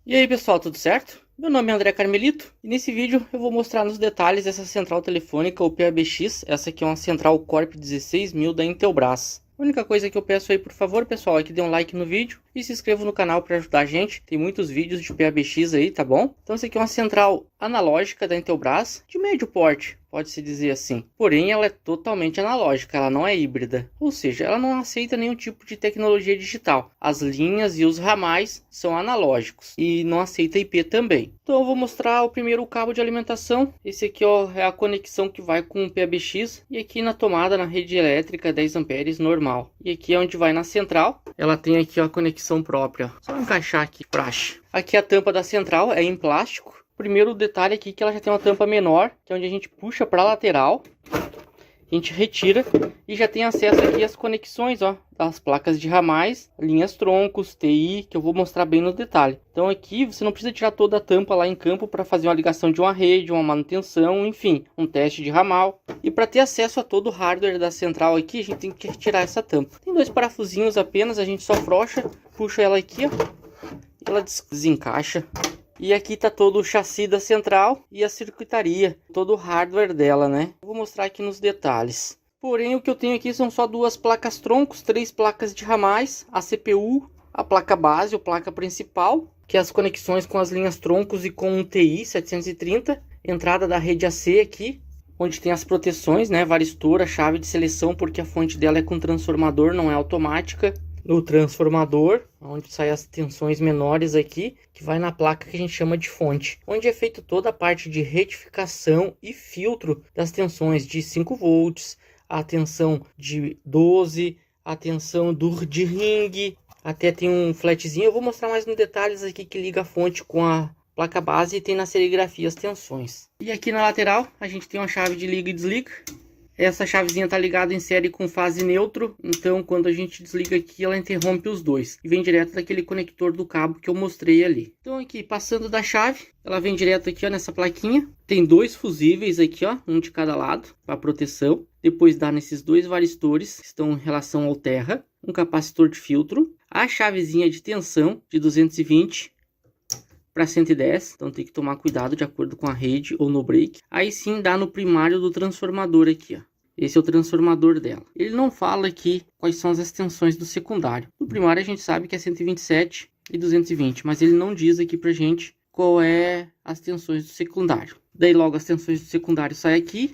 E aí pessoal, tudo certo? Meu nome é André Carmelito e nesse vídeo eu vou mostrar nos detalhes essa central telefônica, o PABX. Essa aqui é uma central Corp 16000 da Intelbras. A única coisa que eu peço aí, por favor, pessoal, é que dê um like no vídeo e se inscreva no canal para ajudar a gente. Tem muitos vídeos de PABX aí, tá bom? Então essa aqui é uma central analógica da Intelbras, de médio porte, pode-se dizer assim. Porém, ela é totalmente analógica, ela não é híbrida. Ou seja, ela não aceita nenhum tipo de tecnologia digital. As linhas e os ramais são analógicos e não aceita IP também. Então eu vou mostrar o primeiro cabo de alimentação. Esse aqui, ó, é a conexão que vai com o PABX. E aqui na tomada, na rede elétrica, 10 amperes normal. E aqui é onde vai na central. Ela tem aqui ó, a conexão própria. Só encaixar aqui, praxe. Aqui a tampa da central é em plástico. Primeiro detalhe aqui que ela já tem uma tampa menor, que é onde a gente puxa para a lateral, a gente retira e já tem acesso aqui às conexões, ó, das placas de ramais, linhas troncos, TI, que eu vou mostrar bem no detalhe. Então aqui você não precisa tirar toda a tampa lá em campo para fazer uma ligação de uma rede, uma manutenção, enfim, um teste de ramal. E para ter acesso a todo o hardware da central aqui, a gente tem que retirar essa tampa. Tem dois parafusinhos apenas, a gente só afrouxa, puxa ela aqui, ó, e ela desencaixa. E aqui tá todo o chassi da central e a circuitaria, todo o hardware dela, né? Vou mostrar aqui nos detalhes. Porém, o que eu tenho aqui são só duas placas troncos, 3 placas de ramais, a CPU, a placa base, ou placa principal, que é as conexões com as linhas troncos e com um TI 730, entrada da rede AC aqui, onde tem as proteções, né? Varistor, a chave de seleção, porque a fonte dela é com transformador, não é automática. No transformador, onde saem as tensões menores aqui, que vai na placa que a gente chama de fonte, onde é feito toda a parte de retificação e filtro das tensões de 5 volts, a tensão de 12, a tensão de ringue, até tem um flatzinho. Eu vou mostrar mais nos detalhes aqui que liga a fonte com a placa base e tem na serigrafia as tensões. E aqui na lateral a gente tem uma chave de liga e desliga. Essa chavezinha está ligada em série com fase neutro, então quando a gente desliga aqui ela interrompe os dois. E vem direto daquele conector do cabo que eu mostrei ali. Então aqui, passando da chave, ela vem direto aqui ó, nessa plaquinha. Tem dois fusíveis aqui, ó, um de cada lado, para proteção. Depois dá nesses dois varistores, que estão em relação ao terra. Um capacitor de filtro. A chavezinha de tensão de 220 para 110, então tem que tomar cuidado de acordo com a rede ou no break. Aí sim dá no primário do transformador aqui, ó. Esse é o transformador dela. Ele não fala aqui quais são as extensões do secundário. No primário a gente sabe que é 127 e 220, mas ele não diz aqui pra gente qual é as tensões do secundário. Daí logo as tensões do secundário saem aqui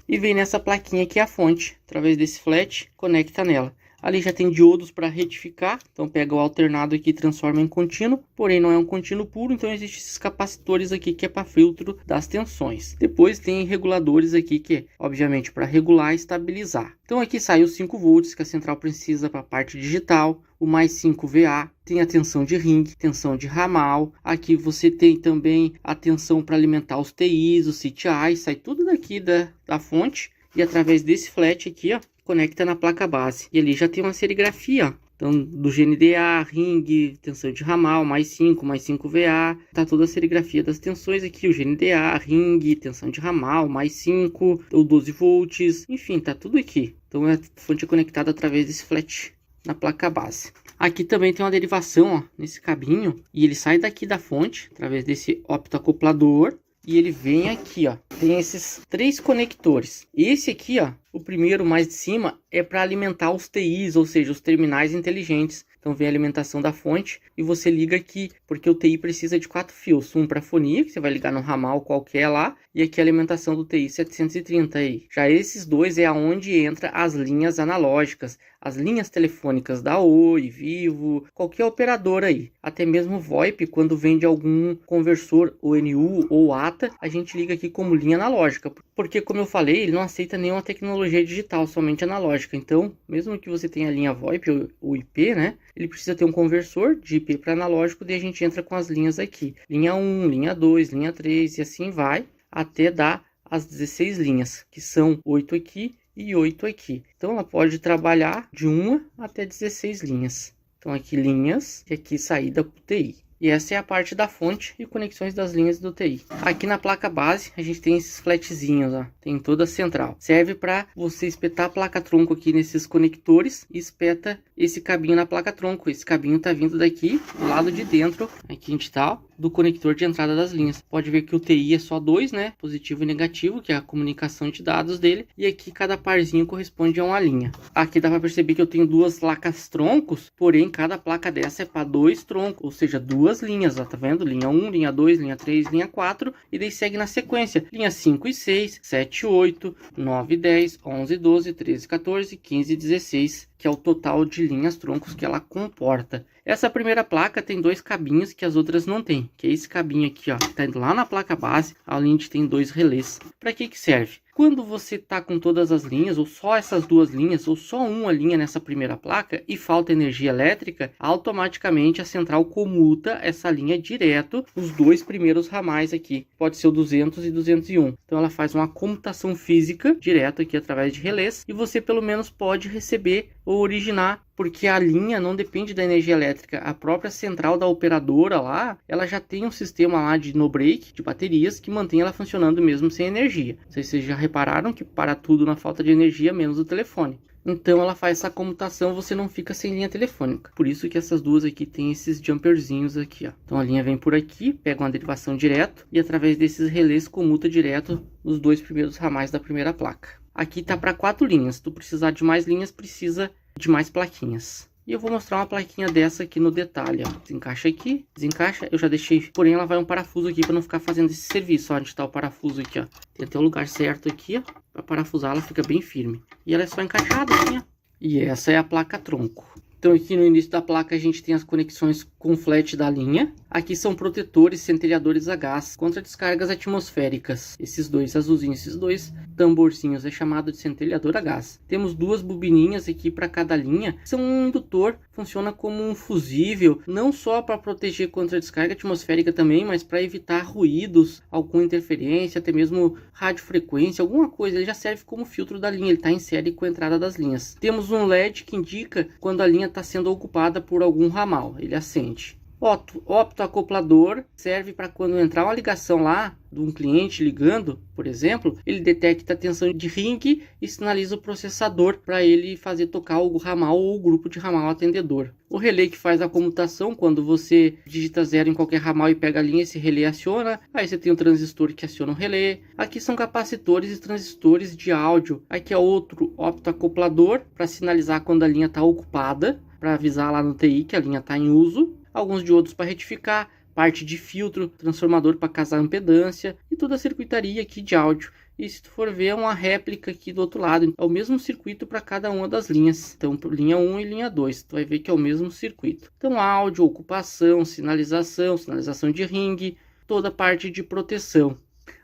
e vem nessa plaquinha aqui a fonte. Através desse flat, conecta nela. Ali já tem diodos para retificar, então pega o alternado aqui e transforma em contínuo, porém não é um contínuo puro, então existem esses capacitores aqui que é para filtro das tensões. Depois tem reguladores aqui que é, obviamente, para regular e estabilizar. Então aqui sai os 5 volts que a central precisa para a parte digital, o mais 5 VA, tem a tensão de ringue, tensão de ramal, aqui você tem também a tensão para alimentar os TIs, os CTIs, sai tudo daqui da fonte e através desse flat aqui, ó, conecta na placa base. E ali já tem uma serigrafia, ó. Então, do GNDA, ring, tensão de ramal, mais 5 VA. Tá toda a serigrafia das tensões aqui. O GNDA, ring, tensão de ramal, mais 5, ou 12 volts. Enfim, tá tudo aqui. Então, a fonte é conectada através desse flat na placa base. Aqui também tem uma derivação, ó, nesse cabinho. E ele sai daqui da fonte, através desse optoacoplador. E ele vem aqui, ó. Tem esses 3 conectores. Esse aqui, ó, o primeiro mais de cima, é para alimentar os TIs, ou seja, os terminais inteligentes. Então vem a alimentação da fonte e você liga aqui, porque o TI precisa de 4 fios. Um para fonia, que você vai ligar no ramal qualquer lá, e aqui a alimentação do TI 730 aí. Já esses dois é aonde entra as linhas analógicas, as linhas telefônicas da Oi, Vivo, qualquer operador aí. Até mesmo VoIP, quando vem de algum conversor ONU ou ATA, a gente liga aqui como linha analógica. Porque, como eu falei, ele não aceita nenhuma tecnologia digital, somente analógica. Então, mesmo que você tenha a linha VoIP ou IP, né? Ele precisa ter um conversor de IP para analógico, daí a gente entra com as linhas aqui. Linha 1, linha 2, linha 3 e assim vai até dar as 16 linhas, que são 8 aqui e 8 aqui. Então ela pode trabalhar de 1 até 16 linhas. Então aqui linhas e aqui saída para o TI. E essa é a parte da fonte e conexões das linhas do TI. Aqui na placa base a gente tem esses flatzinhos, ó, tem toda a central. Serve para você espetar a placa tronco aqui nesses conectores e espeta esse cabinho na placa-tronco. Esse cabinho tá vindo daqui, do lado de dentro, aqui a gente tá, ó, do conector de entrada das linhas. Pode ver que o TI é só 2, né? Positivo e negativo, que é a comunicação de dados dele. E aqui cada parzinho corresponde a uma linha. Aqui dá para perceber que eu tenho 2 placas troncos, porém cada placa dessa é para 2 troncos, ou seja, 2 linhas, ó, tá vendo? Linha 1, linha 2, linha 3, linha 4, e daí segue na sequência. Linha 5 e 6, 7 e 8, 9 e 10, 11 e 12, 13 e 14, 15 e 16, que é o total de linhas troncos que ela comporta. Essa primeira placa tem 2 cabinhos que as outras não tem, que é esse cabinho aqui, ó, tá indo lá na placa base, além de tem 2 relés. Para que serve? Quando você tá com todas as linhas, ou só essas 2 linhas, ou só uma linha nessa primeira placa, e falta energia elétrica, automaticamente a central comuta essa linha direto, os 2 primeiros ramais aqui, pode ser o 200 e 201. Então ela faz uma comutação física direto aqui através de relés, e você pelo menos pode receber ou originar, porque a linha não depende da energia elétrica. A própria central da operadora lá, ela já tem um sistema lá de no break, de baterias, que mantém ela funcionando mesmo sem energia. Não sei se vocês já repararam que para tudo na falta de energia, menos o telefone. Então ela faz essa comutação, você não fica sem linha telefônica. Por isso que essas duas aqui tem esses jumperzinhos aqui, ó. Então a linha vem por aqui, pega uma derivação direto e através desses relés comuta direto os 2 primeiros ramais da primeira placa. Aqui tá para 4 linhas. Se tu precisar de mais linhas, precisa de mais plaquinhas. E eu vou mostrar uma plaquinha dessa aqui no detalhe, ó. Desencaixa aqui, desencaixa. Eu já deixei, porém ela vai um parafuso aqui para não ficar fazendo esse serviço. Ó, onde tá o parafuso aqui, ó. Tem até o lugar certo aqui, ó. Para parafusar ela fica bem firme. E ela é só encaixada assim, ó. E essa é a placa tronco. Então aqui no início da placa a gente tem as conexões com flat da linha. Aqui são protetores centelhadores a gás contra descargas atmosféricas. Esses 2 azulzinhos, esses 2 tamborzinhos é chamado de centelhador a gás. Temos 2 bobininhas aqui para cada linha. São um indutor, funciona como um fusível, não só para proteger contra descarga atmosférica também, mas para evitar ruídos, alguma interferência, até mesmo radiofrequência, alguma coisa. Ele já serve como filtro da linha, ele está em série com a entrada das linhas. Temos um LED que indica quando a linha está sendo ocupada por algum ramal, ele acende. Optoacoplador serve para quando entrar uma ligação lá de um cliente ligando, por exemplo, ele detecta a tensão de ring e sinaliza o processador para ele fazer tocar o ramal ou o grupo de ramal atendedor. O relé que faz a comutação, quando você digita 0 em qualquer ramal e pega a linha, esse relé aciona. Aí você tem o transistor que aciona o relé. Aqui são capacitores e transistores de áudio. Aqui é outro optoacoplador para sinalizar quando a linha está ocupada, para avisar lá no TI que a linha está em uso. Alguns diodos para retificar, parte de filtro, transformador para casar impedância e toda a circuitaria aqui de áudio. E se tu for ver, é uma réplica aqui do outro lado. É o mesmo circuito para cada uma das linhas. Então, linha 1 e linha 2. Tu vai ver que é o mesmo circuito. Então, áudio, ocupação, sinalização de ring, toda a parte de proteção.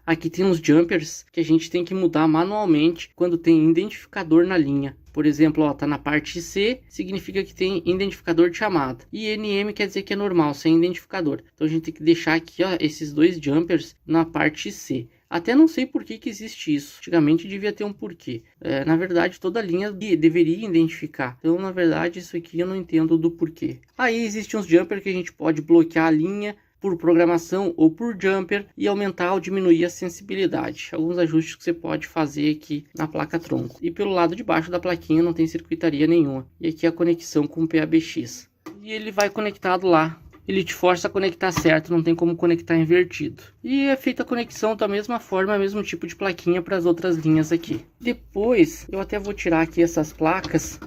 Aqui tem uns jumpers que a gente tem que mudar manualmente quando tem identificador na linha. Por exemplo, ó, tá na parte C, significa que tem identificador de chamada. E NM quer dizer que é normal, sem identificador. Então a gente tem que deixar aqui, ó, esses 2 jumpers na parte C. Até não sei por que existe isso. Antigamente devia ter um porquê. Na verdade, toda linha deveria identificar. Então, na verdade, isso aqui eu não entendo do porquê. Aí existem uns jumpers que a gente pode bloquear a linha por programação ou por jumper e aumentar ou diminuir a sensibilidade. Alguns ajustes que você pode fazer aqui na placa tronco. E pelo lado de baixo da plaquinha não tem circuitaria nenhuma. E aqui a conexão com o PABX. E ele vai conectado lá. Ele te força a conectar certo, não tem como conectar invertido. E é feita a conexão da mesma forma, mesmo tipo de plaquinha para as outras linhas aqui. Depois, eu até vou tirar aqui essas placas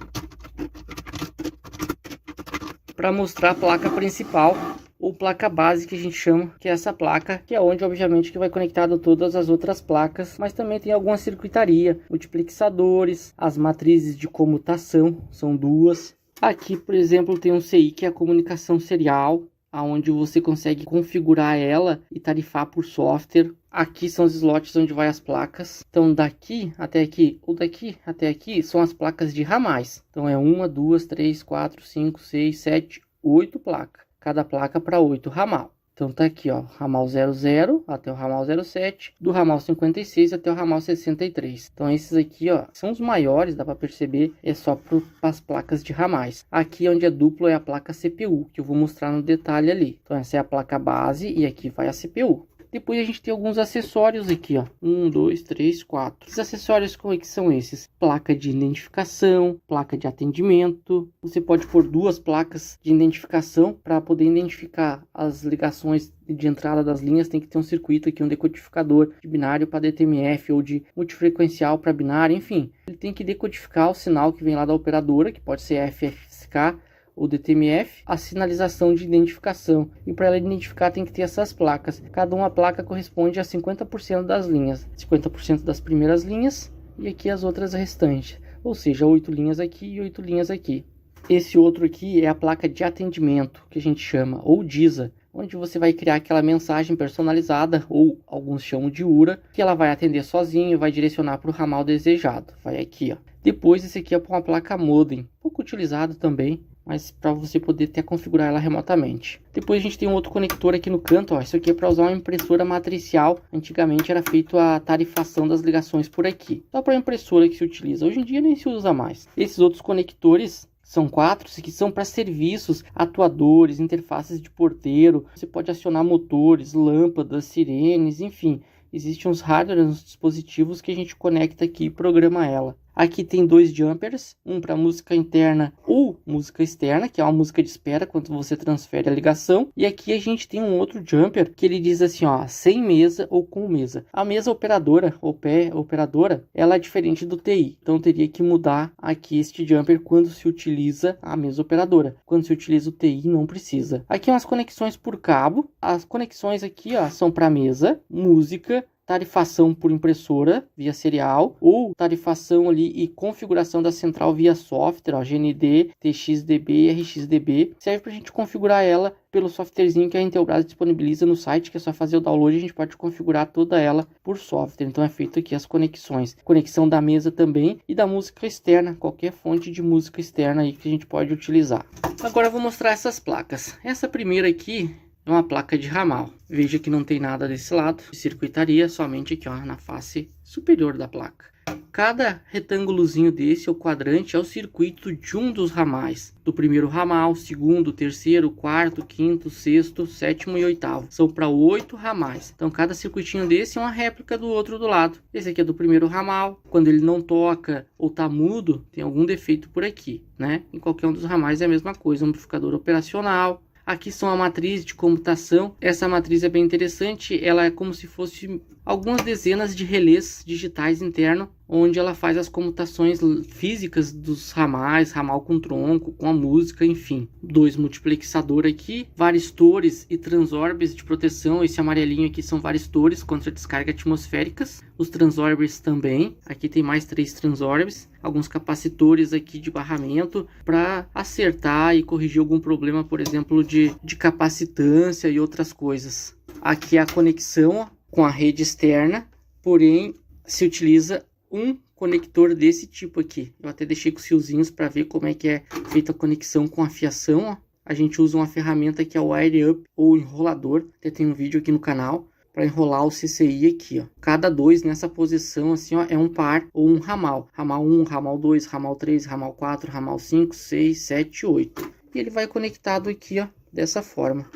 para mostrar a placa principal ou placa base que a gente chama, que é essa placa, que é onde obviamente que vai conectado todas as outras placas, mas também tem alguma circuitaria, multiplexadores, as matrizes de comutação, são 2. Aqui, por exemplo, tem um CI que é a comunicação serial, onde você consegue configurar ela e tarifar por software. Aqui são os slots onde vai as placas. Então daqui até aqui, ou daqui até aqui, são as placas de ramais. Então é 1, 2, 3, 4, 5, 6, 7, 8 placas. Cada placa para 8 ramal. Então tá aqui, ó, ramal 00 até o ramal 07, do ramal 56 até o ramal 63. Então esses aqui, ó, são os maiores, dá para perceber, é só para as placas de ramais. Aqui onde é duplo é a placa CPU, que eu vou mostrar no detalhe ali. Então essa é a placa base e aqui vai a CPU. Depois a gente tem alguns acessórios aqui, ó. 1, 2, 3, 4. Os acessórios como é que são esses? Placa de identificação, placa de atendimento. Você pode pôr duas placas de identificação para poder identificar as ligações de entrada das linhas. Tem que ter um circuito aqui, um decodificador de binário para DTMF ou de multifrequencial para binário, enfim. Ele tem que decodificar o sinal que vem lá da operadora, que pode ser FFSK ou DTMF, a sinalização de identificação. E para ela identificar tem que ter essas placas. Cada uma placa corresponde a 50% das linhas. 50% das primeiras linhas e aqui as outras restantes. Ou seja, 8 linhas aqui e 8 linhas aqui. Esse outro aqui é a placa de atendimento, que a gente chama, ou DISA, onde você vai criar aquela mensagem personalizada, ou alguns chamam de URA, que ela vai atender sozinho, vai direcionar para o ramal desejado. Vai aqui, ó. Depois esse aqui é uma placa modem, pouco utilizado também, mas para você poder até configurar ela remotamente. Depois a gente tem um outro conector aqui no canto, ó. Isso aqui é para usar uma impressora matricial. Antigamente era feito a tarifação das ligações por aqui. Só para impressora que se utiliza. Hoje em dia nem se usa mais. Esses outros conectores são 4, que são para serviços, atuadores, interfaces de porteiro. Você pode acionar motores, lâmpadas, sirenes, enfim. Existem uns hardware, uns dispositivos que a gente conecta aqui e programa ela. Aqui tem 2 jumpers, um para música interna ou música externa, que é uma música de espera quando você transfere a ligação. E aqui a gente tem um outro jumper que ele diz assim, ó, sem mesa ou com mesa. A mesa operadora, ou pé operadora, ela é diferente do TI. Então teria que mudar aqui este jumper quando se utiliza a mesa operadora. Quando se utiliza o TI não precisa. Aqui umas conexões por cabo. As conexões aqui, ó, são para mesa, música, tarifação por impressora via serial ou tarifação ali e configuração da central via software, ó, GND, TXDB, RXDB. Serve para a gente configurar ela pelo softwarezinho que a Intelbras disponibiliza no site, que é só fazer o download e a gente pode configurar toda ela por software. Então é feito aqui as conexões. Conexão da mesa também e da música externa, qualquer fonte de música externa aí que a gente pode utilizar. Agora eu vou mostrar essas placas. Essa primeira aqui é uma placa de ramal. Veja que não tem nada desse lado de circuitaria, somente aqui, ó, na face superior da placa. Cada retângulozinho desse, ou quadrante, é o circuito de um dos ramais. Do primeiro ramal, segundo, terceiro, quarto, quinto, sexto, sétimo e oitavo. São para 8 ramais. Então cada circuitinho desse é uma réplica do outro do lado. Esse aqui é do primeiro ramal. Quando ele não toca ou tá mudo, tem algum defeito por aqui, né? Em qualquer um dos ramais é a mesma coisa. Um amplificador operacional. Aqui são a matriz de comutação. Essa matriz é bem interessante. Ela é como se fosse algumas dezenas de relés digitais internos, onde ela faz as comutações físicas dos ramais, ramal com tronco, com a música, enfim. 2 multiplexadores aqui, varistores e transorbes de proteção. Esse amarelinho aqui são varistores contra descarga atmosféricas. Os transorbes também. Aqui tem mais 3 transorbes. Alguns capacitores aqui de barramento para acertar e corrigir algum problema, por exemplo, de capacitância e outras coisas. Aqui é a conexão com a rede externa, porém se utiliza um conector desse tipo aqui. Eu até deixei com os fiozinhos para ver como é que é feita a conexão com a fiação, ó. A gente usa uma ferramenta que é o Wire Up ou enrolador. Até tem um vídeo aqui no canal para enrolar o CCI aqui, ó. Cada 2 nessa posição assim, ó, é um par ou um ramal. Ramal 1, ramal 2, ramal 3, ramal 4, ramal 5, 6, 7, 8. E ele vai conectado aqui, ó, dessa forma.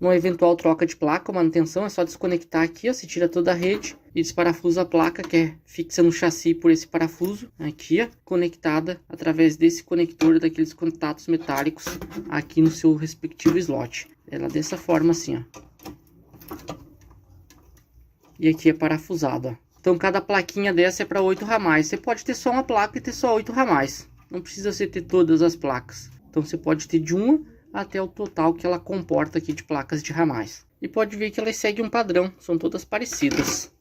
Numa eventual troca de placa ou manutenção, é só desconectar aqui, ó, se tira toda a rede e desparafusa a placa, que é fixa no chassi por esse parafuso, aqui, ó, conectada através desse conector daqueles contatos metálicos aqui no seu respectivo slot. Ela dessa forma assim, ó. E aqui é parafusada, ó. Então cada plaquinha dessa é para 8 ramais. Você pode ter só uma placa e ter só 8 ramais. Não precisa você ter todas as placas. Então você pode ter de uma até o total que ela comporta aqui de placas de ramais. E pode ver que elas seguem um padrão, são todas parecidas.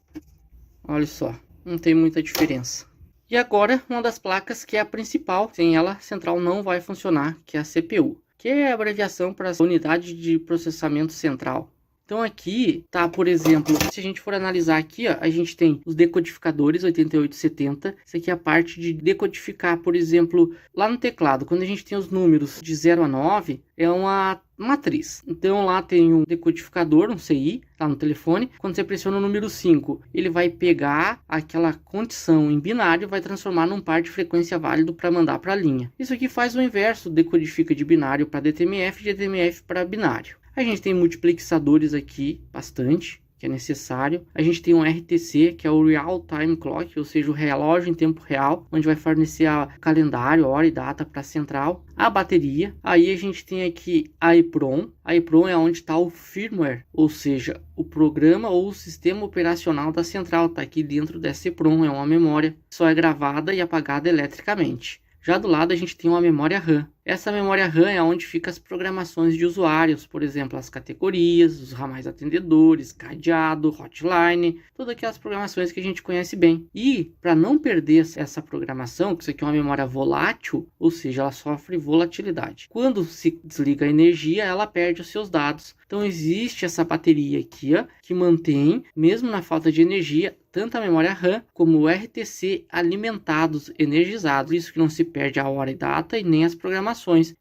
Olha só, não tem muita diferença. E agora, uma das placas que é a principal, sem ela a central não vai funcionar, que é a CPU, que é a abreviação para a unidade de processamento central. Então aqui tá, por exemplo, se a gente for analisar aqui, ó, a gente tem os decodificadores 8870. Isso aqui é a parte de decodificar, por exemplo, lá no teclado, quando a gente tem os números de 0 a 9, é uma matriz. Então lá tem um decodificador, um CI, lá no telefone. Quando você pressiona o número 5, ele vai pegar aquela condição em binário e vai transformar num par de frequência válido para mandar para a linha. Isso aqui faz o inverso, decodifica de binário para DTMF e de DTMF para binário. A gente tem multiplexadores aqui, bastante, que é necessário. A gente tem um RTC, que é o Real Time Clock, ou seja, o relógio em tempo real, onde vai fornecer calendário, hora e data para a central. A bateria. Aí a gente tem aqui a EEPROM. A EEPROM é onde está o firmware, ou seja, o programa ou o sistema operacional da central. Está aqui dentro dessa EEPROM, é uma memória, só é gravada e apagada eletricamente. Já do lado a gente tem uma memória RAM. Essa memória RAM é onde ficam as programações de usuários, por exemplo, as categorias, os ramais atendedores, cadeado, hotline, todas aquelas programações que a gente conhece bem. E para não perder essa programação, que isso aqui é uma memória volátil, ou seja, ela sofre volatilidade. Quando se desliga a energia, ela perde os seus dados. Então existe essa bateria aqui, ó, que mantém, mesmo na falta de energia, tanto a memória RAM como o RTC alimentados, energizados. Isso que não se perde a hora e data e nem as programações,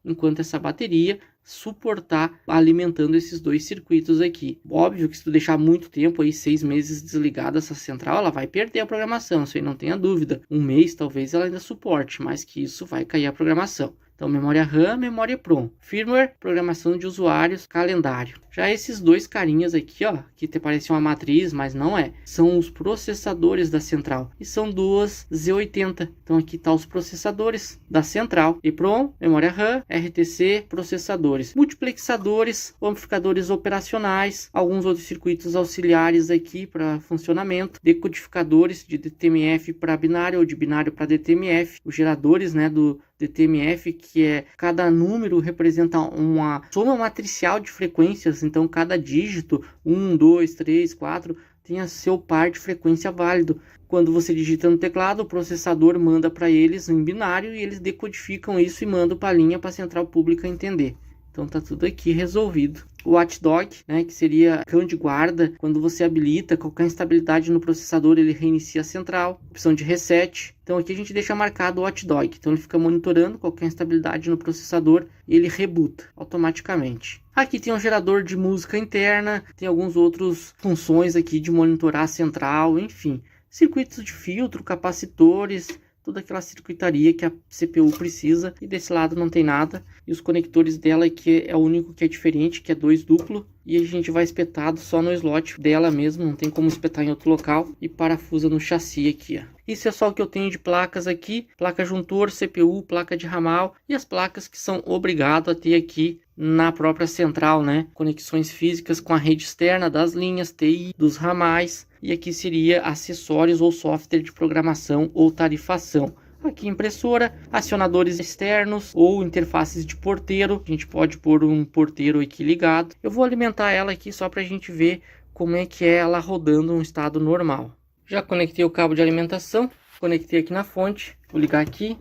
enquanto essa bateria suportar alimentando esses dois circuitos aqui. Óbvio que se tu deixar muito tempo, aí 6 meses desligada essa central, ela vai perder a programação, isso aí não tenha dúvida. 1 mês talvez ela ainda suporte, mas que isso vai cair a programação. Então, memória RAM, memória EEPROM, firmware, programação de usuários, calendário. Já esses dois carinhas aqui, ó, que te parecem uma matriz, mas não é, são os processadores da central. E são duas Z80. Então, aqui tá os processadores da central. EEPROM, memória RAM, RTC, processadores. Multiplexadores, amplificadores operacionais, alguns outros circuitos auxiliares aqui para funcionamento, decodificadores de DTMF para binário ou de binário para DTMF, os geradores, né, do DTMF, que é cada número representa uma soma matricial de frequências, então cada dígito 1, 2, 3, 4 tem a seu par de frequência válido. Quando você digita no teclado, o processador manda para eles em binário e eles decodificam isso e mandam para a linha para a central pública entender. Então tá tudo aqui resolvido. O watchdog, né, que seria cão de guarda, quando você habilita qualquer instabilidade no processador, ele reinicia a central. Opção de reset. Então aqui a gente deixa marcado o watchdog. Então ele fica monitorando qualquer instabilidade no processador e ele rebuta automaticamente. Aqui tem um gerador de música interna, tem algumas outras funções aqui de monitorar a central, enfim. Circuitos de filtro, capacitores, toda aquela circuitaria que a CPU precisa. E desse lado não tem nada. E os conectores dela aqui é o único que é diferente, que é 2 duplo. E a gente vai espetado só no slot dela mesmo, não tem como espetar em outro local. E parafusa no chassi aqui, ó. Isso é só o que eu tenho de placas aqui. Placa juntor, CPU, placa de ramal. E as placas que são obrigadas a ter aqui na própria central, né? Conexões físicas com a rede externa das linhas, TI, dos ramais. E aqui seria acessórios ou software de programação ou tarifação. Aqui impressora, acionadores externos ou interfaces de porteiro. A gente pode pôr um porteiro aqui ligado. Eu vou alimentar ela aqui só para a gente ver como é que é ela rodando em estado normal. Já conectei o cabo de alimentação, conectei aqui na fonte, vou ligar aqui,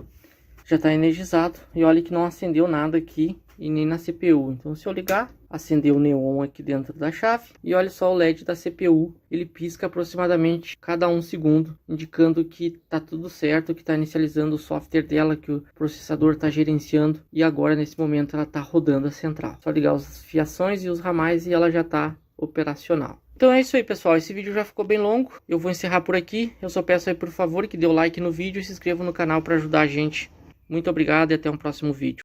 já está energizado. E olha que não acendeu nada aqui e nem na CPU. Então se eu ligar, acendeu o neon aqui dentro da chave. E olha só o LED da CPU, ele pisca aproximadamente cada 1 segundo, indicando que está tudo certo, que está inicializando o software dela, que o processador está gerenciando. E agora nesse momento ela está rodando a central. Só ligar as fiações e os ramais e ela já está operacional. Então é isso aí, pessoal, esse vídeo já ficou bem longo, eu vou encerrar por aqui. Eu só peço aí, por favor, que dê o like no vídeo e se inscreva no canal para ajudar a gente. Muito obrigado e até um próximo vídeo.